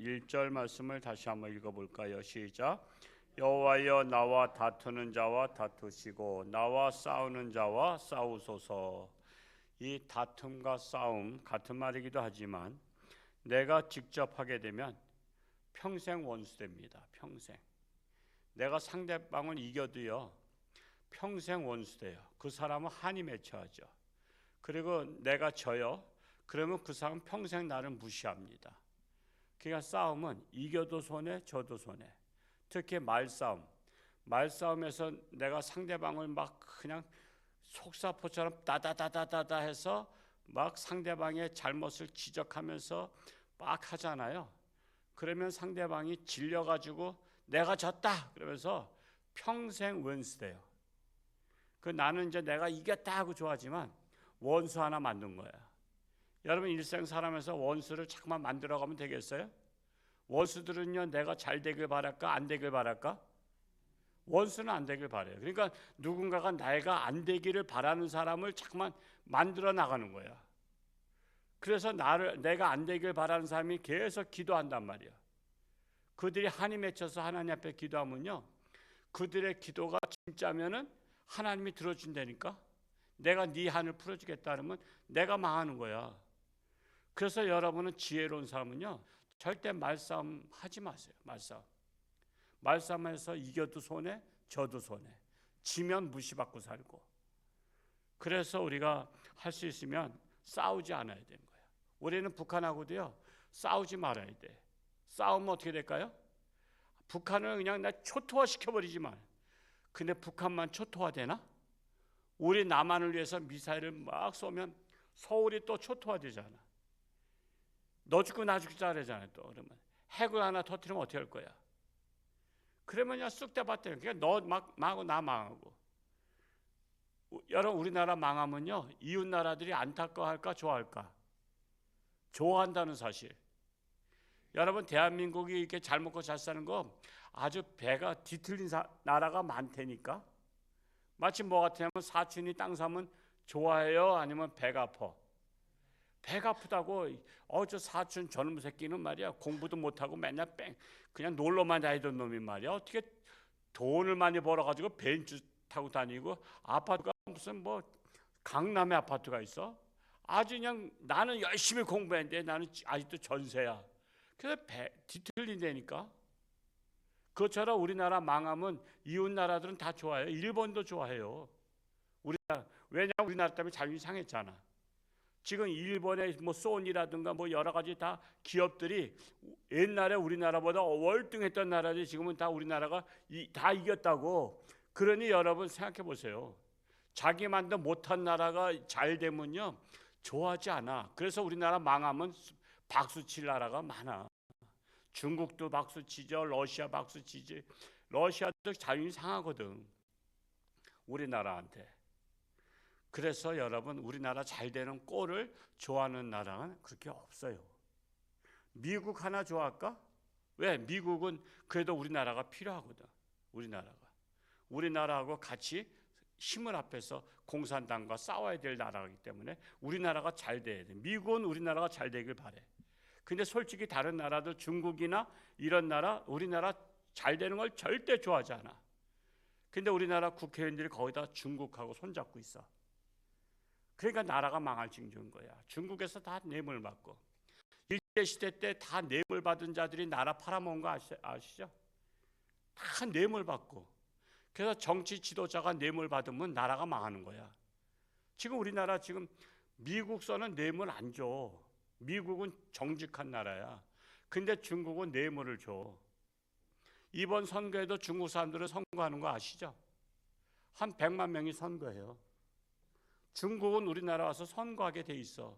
1절 말씀을 다시 한번 읽어볼까요? 시작. 여호와여, 나와 다투는 자와 다투시고 나와 싸우는 자와 싸우소서. 이 다툼과 싸움 같은 말이기도 하지만 내가 직접 하게 되면 평생 원수됩니다. 평생. 내가 상대방을 이겨도요, 평생 원수돼요. 그 사람은 한이 맺혀하죠. 그리고 내가 져요. 그러면 그 사람은 평생 나를 무시합니다. 그러니까 싸움은 이겨도 손해, 져도 손해. 특히 말싸움에서 내가 상대방을 막 그냥 속사포처럼 따다다다다다 해서 막 상대방의 잘못을 지적하면서 막 하잖아요. 그러면 상대방이 질려가지고 내가 졌다 그러면서 평생 원수돼요. 나는 이제 내가 이겼다 하고 좋아하지만 원수 하나 만든 거야. 여러분 일생 살아면서 원수를 자꾸만 만들어가면 되겠어요? 원수들은요, 내가 잘 되길 바랄까 안 되길 바랄까? 원수는 안 되길 바래요. 그러니까 누군가가 내가 안 되기를 바라는 사람을 자꾸만 만들어 나가는 거야. 그래서 내가 안 되길 바라는 사람이 계속 기도한단 말이야. 그들이 한이 맺혀서 하나님 앞에 기도하면요, 그들의 기도가 진짜면은 하나님이 들어준다니까. 내가 네 한을 풀어주겠다 그러면 내가 망하는 거야. 그래서 여러분은 지혜로운 사람은요, 절대 말싸움 하지 마세요. 말싸움에서 이겨도 손해, 져도 손해. 지면 무시받고 살고. 그래서 우리가 할 수 있으면 싸우지 않아야 되는 거예요. 우리는 북한하고도요, 싸우지 말아야 돼. 싸우면 어떻게 될까요? 북한을 그냥 나 초토화 시켜버리지만, 근데 북한만 초토화 되나? 우리 남한을 위해서 미사일을 막 쏘면 서울이 또 초토화 되잖아. 너 죽고 나 죽자 그러잖아요. 또 그러면 핵을 하나 터뜨리면 어떻게 할 거야? 그러면 그냥 쑥대밭대요. 그러니까 너 망하고 나 망하고. 여러분 우리나라 망하면요, 이웃 나라들이 안타까워할까 좋아할까? 좋아한다는 사실. 여러분 대한민국이 이렇게 잘 먹고 잘 사는 거 아주 배가 뒤틀린 나라가 많다니까. 마치 뭐 같으냐면 사촌이 땅 사면 좋아해요, 아니면 배가 아파? 배가 아프다고. 저 사촌 저놈 새끼는 말이야, 공부도 못하고 맨날 그냥 놀러만 다니던 놈이 말이야, 어떻게 돈을 많이 벌어가지고 벤츠 타고 다니고 아파트가 무슨 뭐 강남에 아파트가 있어? 아주 그냥 나는 열심히 공부했는데 나는 아직도 전세야. 그래서 뒤틀린다니까. 그것처럼 우리나라 망하면 이웃 나라들은 다 좋아해요. 일본도 좋아해요. 왜냐하면 우리나라 때문에 자존심 상했잖아. 지금 일본의 뭐 소니라든가 뭐 여러 가지 다 기업들이 옛날에 우리나라보다 월등했던 나라들이 지금은 다 우리나라가 다 이겼다고. 그러니 여러분 생각해 보세요. 자기만도 못한 나라가 잘 되면요, 좋아하지 않아. 그래서 우리나라 망하면 박수 칠 나라가 많아. 중국도 박수 치죠. 러시아 박수 치지. 러시아도 자존심 상하거든, 우리나라한테. 그래서 여러분 우리나라 잘 되는 꼴을 좋아하는 나라는 그렇게 없어요. 미국 하나 좋아할까? 왜? 미국은 그래도 우리나라가 필요하거든. 우리나라하고 같이 힘을 합해서 공산당과 싸워야 될 나라이기 때문에 우리나라가 잘 돼야 돼. 미국은 우리나라가 잘 되길 바래. 근데 솔직히 다른 나라들, 중국이나 이런 나라, 우리나라 잘 되는 걸 절대 좋아하지 않아. 근데 우리나라 국회의원들이 거기다 중국하고 손잡고 있어. 그러니까 나라가 망할 징조인 거야. 중국에서 다 뇌물 받고, 일제시대 때 다 뇌물 받은 자들이 나라 팔아먹은 거 아시죠? 다 뇌물 받고. 그래서 정치 지도자가 뇌물 받으면 나라가 망하는 거야. 지금 우리나라 지금 미국서는 뇌물 안 줘. 미국은 정직한 나라야. 근데 중국은 뇌물을 줘. 이번 선거에도 중국 사람들은 선거하는 거 아시죠? 한 100만 명이 선거해요. 중국은 우리나라 와서 선거하게 돼 있어.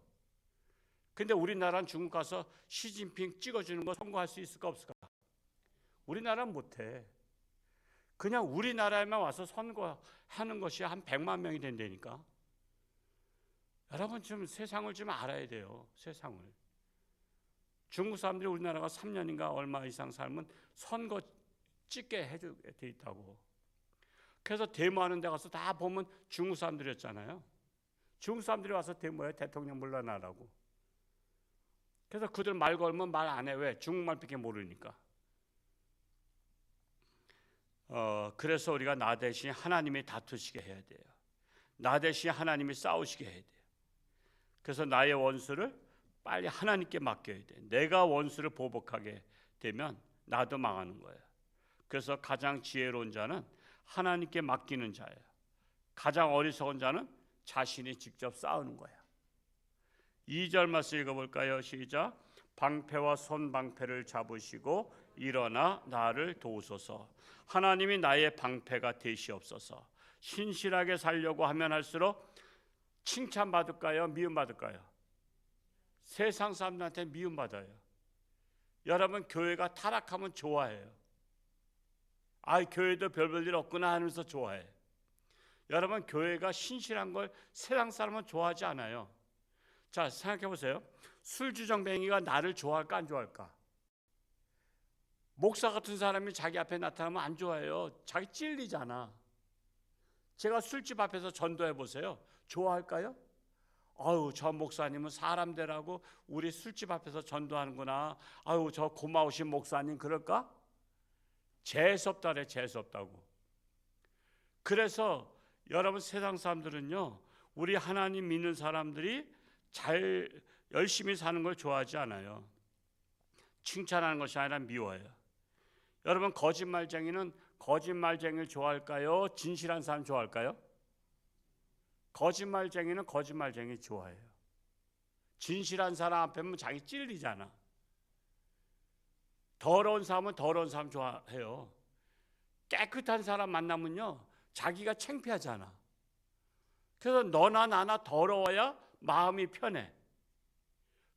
근데 우리나라는 중국 가서 시진핑 찍어주는 거 선거할 수 있을까 없을까? 우리나라는 못해. 그냥 우리나라에만 와서 선거하는 것이 한 100만 명이 된다니까. 여러분 좀 세상을 좀 알아야 돼요. 세상을. 중국 사람들이 우리나라가 3년인가 얼마 이상 살면 선거 찍게 돼 있다고. 그래서 데모하는 데 가서 다 보면 중국 사람들이었잖아요. 중국 사람들이 와서 데모해, 대통령 물러나라고. 그래서 그들 말 걸면 말 안 해. 왜? 중국말밖에 모르니까. 그래서 우리가 나 대신 하나님이 다투시게 해야 돼요. 나 대신 하나님이 싸우시게 해야 돼요. 그래서 나의 원수를 빨리 하나님께 맡겨야 돼. 내가 원수를 보복하게 되면 나도 망하는 거예요. 그래서 가장 지혜로운 자는 하나님께 맡기는 자예요. 가장 어리석은 자는 자신이 직접 싸우는 거예요. 2절 말씀 읽어볼까요? 시작. 방패와 손방패를 잡으시고 일어나 나를 도우소서. 하나님이 나의 방패가 되시옵소서. 신실하게 살려고 하면 할수록 칭찬받을까요? 미움받을까요? 세상 사람들한테 미움받아요. 여러분 교회가 타락하면 좋아해요. 교회도 별볼일 없구나 하면서 좋아해. 여러분 교회가 신실한 걸 세상 사람은 좋아하지 않아요. 자, 생각해 보세요. 술주정뱅이가 나를 좋아할까 안 좋아할까? 목사 같은 사람이 자기 앞에 나타나면 안 좋아해요. 자기 찔리잖아. 제가 술집 앞에서 전도해 보세요. 좋아할까요? 저 목사님은 사람들하고 우리 술집 앞에서 전도하는구나. 저 고마우신 목사님 그럴까? 재수없다래. 재수없다고. 그래서 여러분 세상 사람들은요, 우리 하나님 믿는 사람들이 잘 열심히 사는 걸 좋아하지 않아요. 칭찬하는 것이 아니라 미워해요. 여러분 거짓말쟁이는 거짓말쟁이를 좋아할까요? 진실한 사람 좋아할까요? 거짓말쟁이는 거짓말쟁이 좋아해요. 진실한 사람 앞에는 자기 찔리잖아. 더러운 사람은 더러운 사람 좋아해요. 깨끗한 사람 만나면요, 자기가 창피하잖아. 그래서 너나 나나 더러워야 마음이 편해.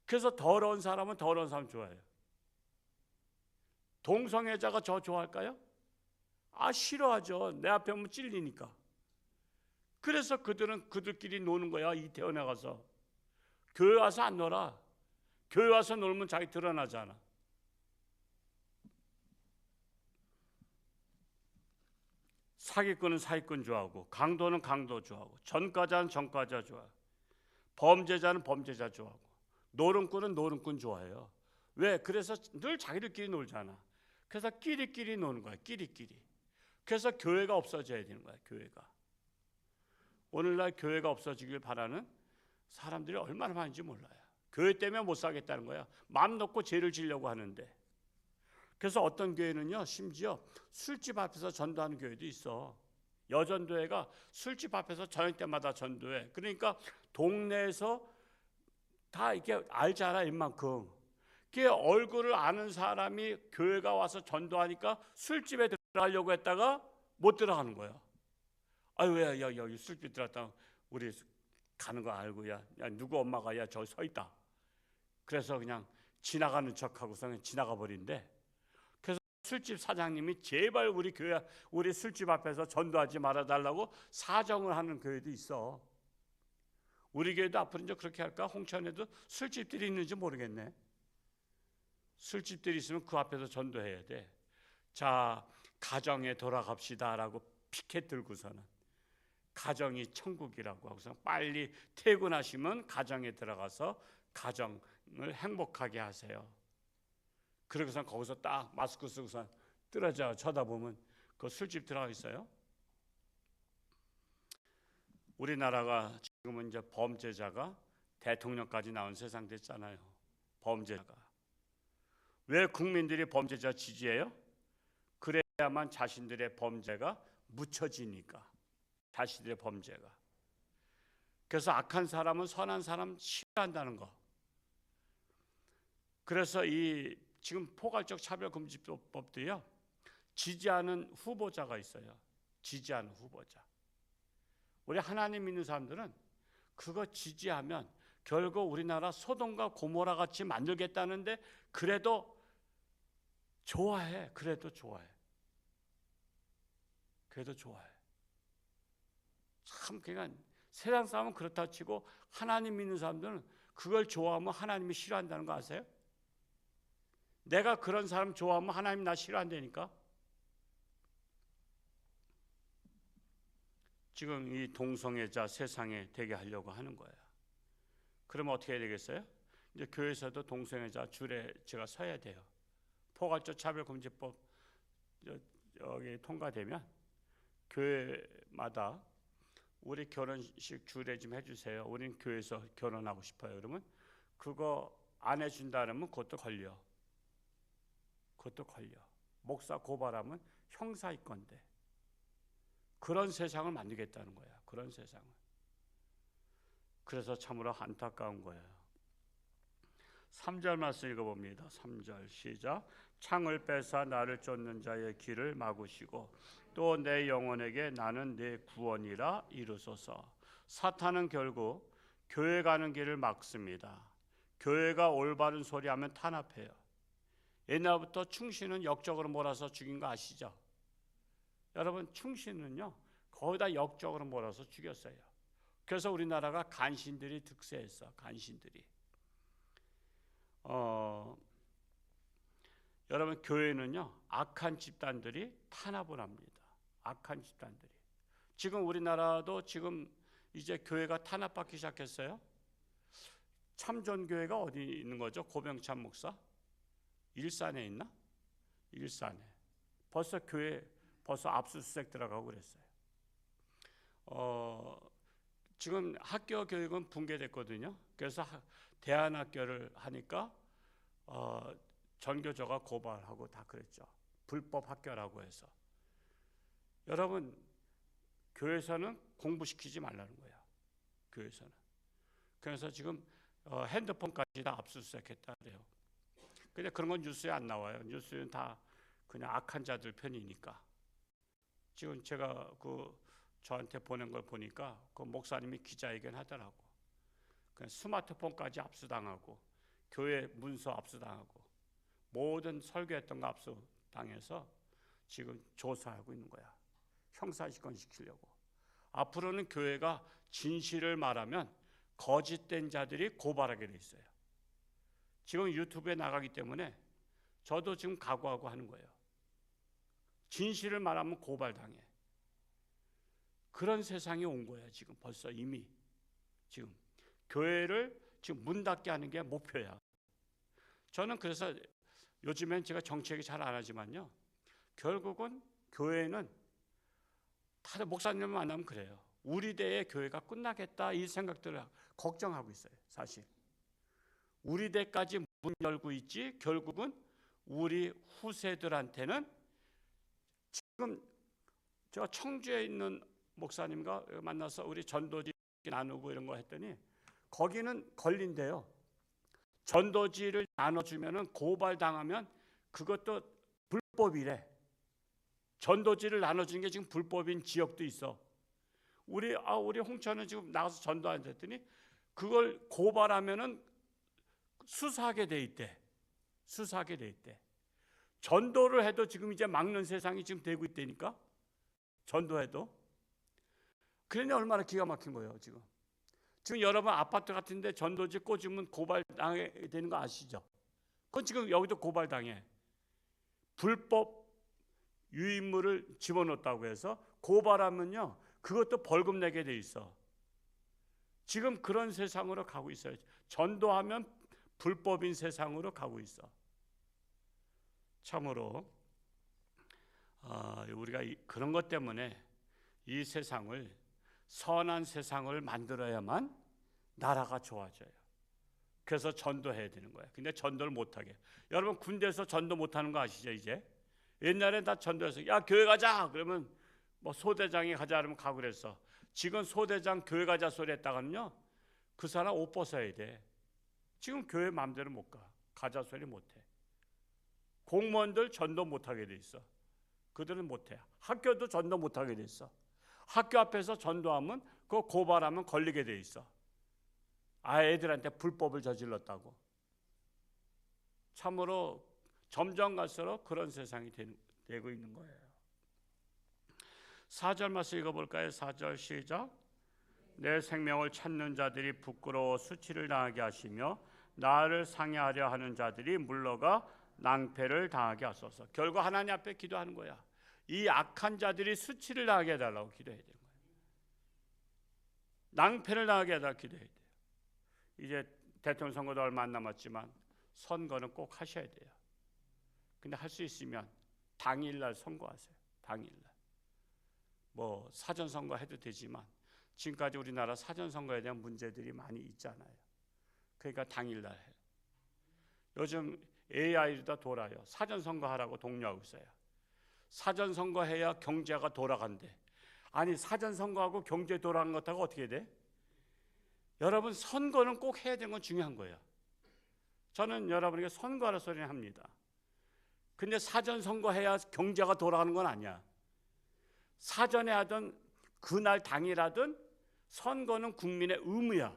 그래서 더러운 사람은 더러운 사람 좋아해요. 동성애자가 저 좋아할까요? 싫어하죠. 내 앞에 오면 찔리니까. 그래서 그들은 그들끼리 노는 거야. 이태원에 가서. 교회 와서 안 놀아. 교회 와서 놀면 자기 드러나잖아. 사기꾼은 사기꾼 좋아하고, 강도는 강도 좋아하고, 전과자는 전과자 좋아하고, 범죄자는 범죄자 좋아하고, 노름꾼은 노름꾼 좋아해요. 왜? 그래서 늘 자기들끼리 놀잖아. 그래서 끼리끼리 노는 거야. 끼리끼리. 그래서 교회가 없어져야 되는 거야. 교회가. 오늘날 교회가 없어지길 바라는 사람들이 얼마나 많은지 몰라요. 교회 때문에 못 살겠다는 거야. 마음 놓고 죄를 지려고 하는데. 그래서 어떤 교회는요, 심지어 술집 앞에서 전도하는 교회도 있어. 여전도회가 술집 앞에서 저녁 때마다 전도해. 그러니까 동네에서 다 이렇게 알잖아, 이만큼. 그 얼굴을 아는 사람이 교회가 와서 전도하니까 술집에 들어가려고 했다가 못 들어가는 거야. 왜 여기 술집 들어갔다 우리 가는 거 알고 야 누구 엄마가 저기 서 있다. 그래서 그냥 지나가는 척하고서 그냥 지나가 버린대. 그래서 술집 사장님이 제발 우리 교회 우리 술집 앞에서 전도하지 말아달라고 사정을 하는 교회도 있어. 우리 교회도 앞으로 이제 그렇게 할까? 홍천에도 술집들이 있는지 모르겠네. 술집들이 있으면 그 앞에서 전도해야 돼. 자, 가정에 돌아갑시다라고 피켓 들고서는 가정이 천국이라고 하고서 빨리 퇴근하시면 가정에 들어가서 가정을 행복하게 하세요. 그러고서 거기서 딱 마스크 쓰고서 떨어져 쳐다보면 그 술집 들어가 있어요. 우리나라가 지금은 이제 범죄자가 대통령까지 나온 세상 됐잖아요. 범죄자가. 왜 국민들이 범죄자 지지해요? 그래야만 자신들의 범죄가 묻혀지니까. 자신들의 범죄가. 그래서 악한 사람은 선한 사람 싫어한다는 거. 그래서 이 지금 포괄적 차별금지법도요, 지지하는 후보자가 있어요. 지지하는 후보자. 우리 하나님 믿는 사람들은 그거 지지하면 결국 우리나라 소돔과 고모라 같이 만들겠다는데 그래도 좋아해. 그래도 좋아해. 그래도 좋아해. 참 그러니까 세상 사람은 그렇다 치고 하나님 믿는 사람들은 그걸 좋아하면 하나님이 싫어한다는 거 아세요? 내가 그런 사람 좋아하면 하나님 나 싫어한다니까. 지금 이 동성애자 세상에 되게 하려고 하는 거야. 그러면 어떻게 해야 되겠어요? 이제 교회에서도 동성애자 줄에 제가 서야 돼요. 포괄적 차별금지법 여기 통과되면 교회마다 우리 결혼식 줄에 좀 해주세요. 우린 교회에서 결혼하고 싶어요. 그러면 그거 안 해준다 그러면 그것도 걸려. 목사 고발하면 형사 입건돼. 그런 세상을 만들겠다는 거야. 그런 세상을. 그래서 참으로 안타까운 거예요. 3절 말씀 읽어봅니다. 3절 시작. 창을 빼사 나를 쫓는 자의 길을 막으시고 또 내 영혼에게 나는 내 구원이라 이루소서. 사탄은 결국 교회 가는 길을 막습니다. 교회가 올바른 소리하면 탄압해요. 옛날부터 충신은 역적으로 몰아서 죽인 거 아시죠? 여러분, 충신은요 거의 다 역적으로 몰아서 죽였어요. 그래서 우리나라가 간신들이 득세했어. 간신들이. 여러분, 교회는요 악한 집단들이 탄압을 합니다. 악한 집단들이. 지금 우리나라도 지금 이제 교회가 탄압받기 시작했어요. 참전교회가 어디 있는 거죠? 고병찬 목사? 일산에 있나? 일산에. 벌써 교회 압수수색 들어가고 그랬어요. 지금 학교 교육은 붕괴됐거든요. 그래서 대안학교를 하니까 전교조가 고발하고 다 그랬죠. 불법 학교라고 해서. 여러분, 교회에서는 공부시키지 말라는 거야. 교회에서는. 그래서 지금 핸드폰까지 다 압수수색했다 그래요. 근데 그런 건 뉴스에 안 나와요. 뉴스는 다 그냥 악한 자들 편이니까. 지금 제가 저한테 보낸 걸 보니까 그 목사님이 기자회견 하더라고. 그냥 스마트폰까지 압수당하고 교회 문서 압수당하고 모든 설교했던 거 압수당해서 지금 조사하고 있는 거야. 형사시건 시키려고. 앞으로는 교회가 진실을 말하면 거짓된 자들이 고발하게 돼 있어요. 지금 유튜브에 나가기 때문에 저도 지금 각오하고 하는 거예요. 진실을 말하면 고발당해. 그런 세상이 온 거야. 지금 벌써 이미. 지금 교회를 지금 문 닫게 하는 게 목표야. 저는 그래서 요즘엔 제가 정치 얘기 잘 안 하지만요, 결국은 교회는 다들 목사님을 만나면 그래요. 우리 대의 교회가 끝나겠다 이 생각들을 걱정하고 있어요. 사실 우리 대까지 문 열고 있지 결국은 우리 후세들한테는. 지금 제가 청주에 있는 목사님과 만나서 우리 전도지 나누고 이런 거 했더니 거기는 걸린대요. 전도지를 나눠주면은 고발당하면 그것도 불법이래. 전도지를 나눠주는 게 지금 불법인 지역도 있어. 우리 홍천은 지금 나가서 전도한다 했더니 그걸 고발하면은 수사하게 돼 있대. 수사하게 돼 있대. 전도를 해도 지금 이제 막는 세상이 지금 되고 있다니까. 전도해도. 그러니 얼마나 기가 막힌 거예요. 지금 여러분 아파트 같은데 전도지 꽂으면 고발당하게 되는 거 아시죠? 그건 지금 여기도 고발당해. 불법 유인물을 집어넣었다고 해서 고발하면요 그것도 벌금 내게 돼 있어. 지금 그런 세상으로 가고 있어요. 전도하면 불법인 세상으로 가고 있어. 참으로 우리가 그런 것 때문에 이 세상을, 선한 세상을 만들어야만 나라가 좋아져요. 그래서 전도해야 되는 거예요. 근데 전도를 못하게. 여러분 군대에서 전도 못하는 거 아시죠? 이제 옛날에 다 전도해서 야 교회 가자 그러면 뭐 소대장이 가자 그러면 가고 그랬어. 지금 소대장 교회 가자 소리 했다가는요 그 사람 옷 벗어야 돼. 지금 교회 마음대로 못 가. 가자 소리 못해. 공무원들 전도 못하게 돼 있어. 그들은 못해. 학교도 전도 못하게 돼 있어. 학교 앞에서 전도하면 그거 고발하면 걸리게 돼 있어. 애들한테 불법을 저질렀다고. 참으로 점점 갈수록 그런 세상이 되고 있는 거예요. 4절 말씀 읽어볼까요? 4절 시작. 내 생명을 찾는 자들이 부끄러워 수치를 당하게 하시며 나를 상해하려 하는 자들이 물러가 낭패를 당하게 하소서. 결국 하나님 앞에 기도하는 거야. 이 악한 자들이 수치를 당하게 해달라고 기도해야 되는 거예요. 낭패를 당하게 해달라고 기도해야 돼요. 이제 대통령 선거도 얼마 안 남았지만 선거는 꼭 하셔야 돼요. 근데 할 수 있으면 당일날 선거하세요. 당일날. 뭐 사전 선거 해도 되지만 지금까지 우리나라 사전 선거에 대한 문제들이 많이 있잖아요. 그러니까 당일날 해요. 요즘 AI도 다 돌아요. 사전 선거 하라고 독려하고 있어요. 사전 선거 해야 경제가 돌아간대. 아니 사전 선거하고 경제 돌아가는 것하고 어떻게 돼? 여러분 선거는 꼭 해야 되는 건 중요한 거예요. 저는 여러분에게 선거하라 소리를 합니다. 근데 사전 선거 해야 경제가 돌아가는 건 아니야. 사전에 하든 그날 당일하든 선거는 국민의 의무야.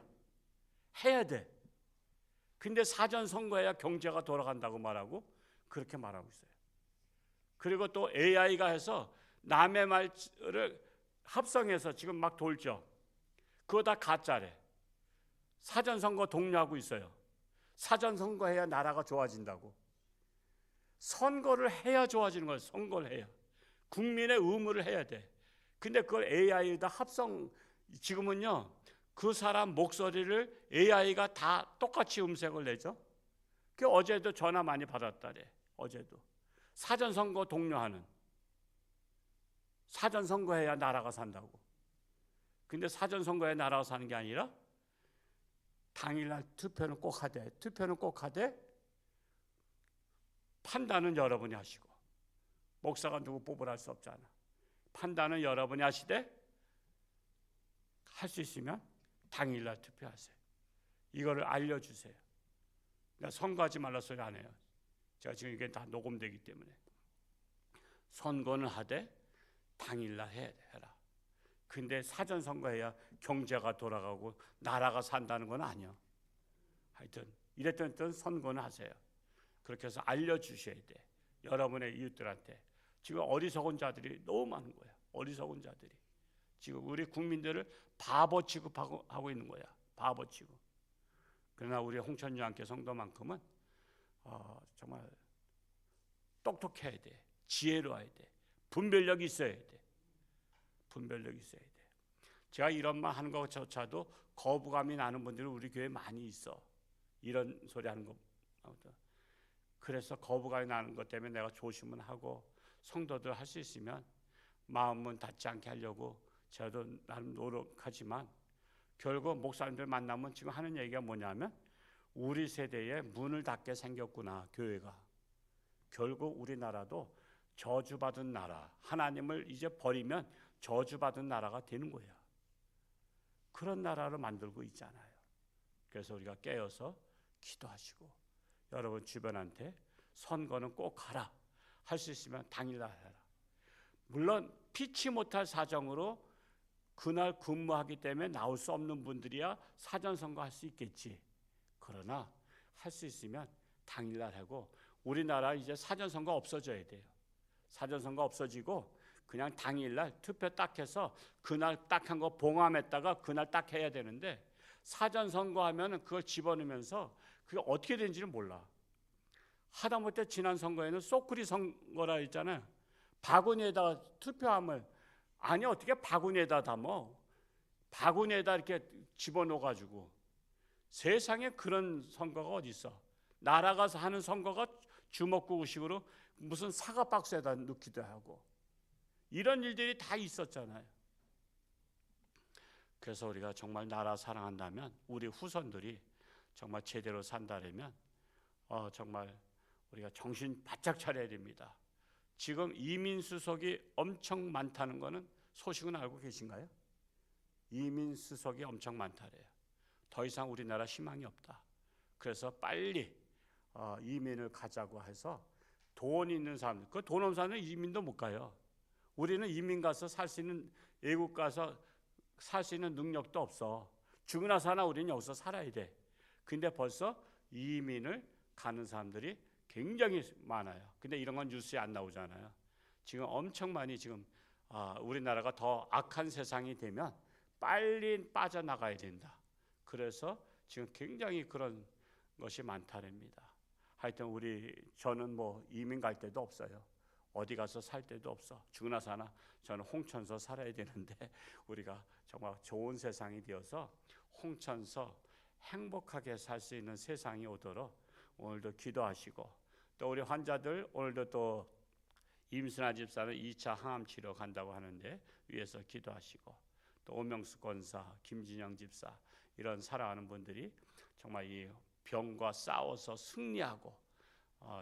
해야 돼. 근데 사전 선거해야 경제가 돌아간다고 말하고 그렇게 말하고 있어요. 그리고 또 AI가 해서 남의 말을 합성해서 지금 막 돌죠. 그거 다 가짜래. 사전 선거 독려하고 있어요. 사전 선거해야 나라가 좋아진다고. 선거를 해야 좋아지는 거예요. 선거를 해야. 국민의 의무를 해야 돼. 근데 그걸 AI에다 합성, 지금은요 그 사람 목소리를 AI가 다 똑같이 음색을 내죠. 그 어제도 전화 많이 받았다래. 어제도 사전 선거 독려하는. 사전 선거해야 나라가 산다고. 근데 사전 선거에 나라가 사는 게 아니라 당일날 투표는 꼭 하되, 투표는 꼭 하되, 판단은 여러분이 하시고, 목사가 누구 뽑으라 할 수 없잖아. 판단은 여러분이 하시되, 할 수 있으면 당일날 투표하세요. 이거를 알려주세요. 그러니까 선거하지 말라 소리 안 해요. 제가 지금 이게 다 녹음되기 때문에. 선거는 하되 당일날 해라. 근데 사전 선거해야 경제가 돌아가고 나라가 산다는 건 아니야. 하여튼 이랬던 선거는 하세요. 그렇게 해서 알려주셔야 돼. 여러분의 이웃들한테. 지금 어리석은 자들이 너무 많은 거야. 어리석은 자들이. 지금 우리 국민들을 바보 취급하고 있는 거야. 바보 취급. 그러나 우리 홍천유 함께 성도만큼은 정말 똑똑해야 돼. 지혜로워야 돼. 분별력이 있어야 돼. 분별력이 있어야 돼. 제가 이런 말 하는 것조차도 거부감이 나는 분들이 우리 교회에 많이 있어. 이런 소리 하는 거. 그래서 거부감이 나는 것 때문에 내가 조심은 하고 성도들 할 수 있으면 마음은 닫지 않게 하려고 저도 나름 노력하지만 결국 목사님들 만나면 지금 하는 얘기가 뭐냐면 우리 세대에 문을 닫게 생겼구나. 교회가. 결국 우리나라도 저주받은 나라, 하나님을 이제 버리면 저주받은 나라가 되는 거야. 그런 나라를 만들고 있잖아요. 그래서 우리가 깨어서 기도하시고 여러분 주변한테 선거는 꼭 가라. 할 수 있으면 당일날 해라. 물론 피치 못할 사정으로 그날 근무하기 때문에 나올 수 없는 분들이야 사전선거 할 수 있겠지. 그러나 할 수 있으면 당일날 하고 우리나라 이제 사전선거 없어져야 돼요. 사전선거 없어지고 그냥 당일날 투표 딱 해서 그날 딱 한 거 봉함했다가 그날 딱 해야 되는데 사전선거 하면은 그걸 집어넣으면서 그게 어떻게 되는지는 몰라. 하다못해 지난 선거에는 쏘쿠리 선거라 했잖아요. 바구니에다가 투표함을 아니 어떻게 바구니에다 담어? 바구니에다 이렇게 집어넣어가지고 세상에 그런 선거가 어디 있어? 나라가 하는 선거가 주먹구구식으로 무슨 사과 박스에다 넣기도 하고 이런 일들이 다 있었잖아요. 그래서 우리가 정말 나라 사랑한다면 우리 후손들이 정말 제대로 산다면 정말 우리가 정신 바짝 차려야 됩니다. 지금 이민 수속이 엄청 많다는 거는 소식은 알고 계신가요? 이민 수속이 엄청 많다래요. 더 이상 우리나라 희망이 없다. 그래서 빨리 이민을 가자고 해서 돈 있는 사람, 그 돈 없는 사람은 이민도 못 가요. 우리는 이민 가서 살 수 있는 외국 가서 살 수 있는 능력도 없어. 죽으나 사나 우리는 여기서 살아야 돼. 근데 벌써 이민을 가는 사람들이 굉장히 많아요. 근데 이런 건 뉴스에 안 나오잖아요. 지금 엄청 많이 지금 우리나라가 더 악한 세상이 되면 빨리 빠져나가야 된다. 그래서 지금 굉장히 그런 것이 많다랍니다. 하여튼 저는 뭐 이민 갈 데도 없어요. 어디 가서 살 데도 없어. 죽으나 사나 저는 홍천서 살아야 되는데 우리가 정말 좋은 세상이 되어서 홍천서 행복하게 살 수 있는 세상이 오도록 오늘도 기도하시고, 또 우리 환자들 오늘도 또 임순아 집사는 2차 항암 치료 간다고 하는데 위해서 기도하시고, 또 오명수 권사, 김진영 집사 이런 사랑하는 분들이 정말 이 병과 싸워서 승리하고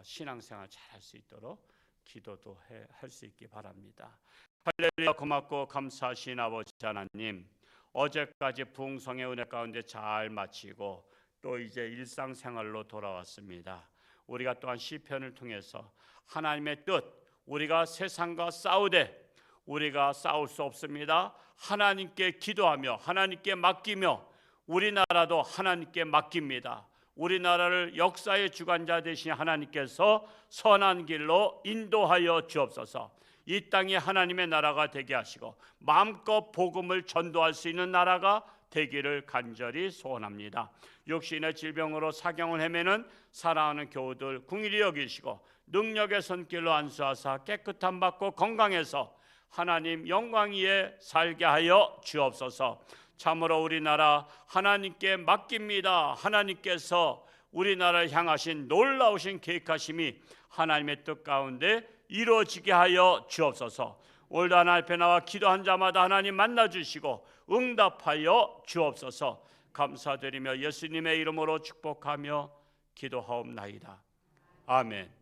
신앙생활 잘할 수 있도록 기도도 할 수 있기 바랍니다. 할렐루야. 고맙고 감사하신 아버지 하나님, 어제까지 부흥성의 은혜 가운데 잘 마치고 또 이제 일상생활로 돌아왔습니다. 우리가 또한 시편을 통해서 하나님의 뜻, 우리가 세상과 싸우되 우리가 싸울 수 없습니다. 하나님께 기도하며 하나님께 맡기며 우리나라도 하나님께 맡깁니다. 우리나라를 역사의 주관자 되신 하나님께서 선한 길로 인도하여 주옵소서. 이 땅이 하나님의 나라가 되게 하시고 마음껏 복음을 전도할 수 있는 나라가 되기를 간절히 소원합니다. 육신의 질병으로 사경을 헤매는 사랑하는 교우들 긍휼히 여기시고 능력의 손길로 안수하사 깨끗함 받고 건강해서 하나님 영광 위에 살게 하여 주옵소서. 참으로 우리나라 하나님께 맡깁니다. 하나님께서 우리나라를 향하신 놀라우신 계획하심이 하나님의 뜻 가운데 이루어지게 하여 주옵소서. 오늘도 하나님 앞에 나와 기도한 자마다 하나님 만나주시고 응답하여 주옵소서. 감사드리며 예수님의 이름으로 축복하며 기도하옵나이다. 아멘.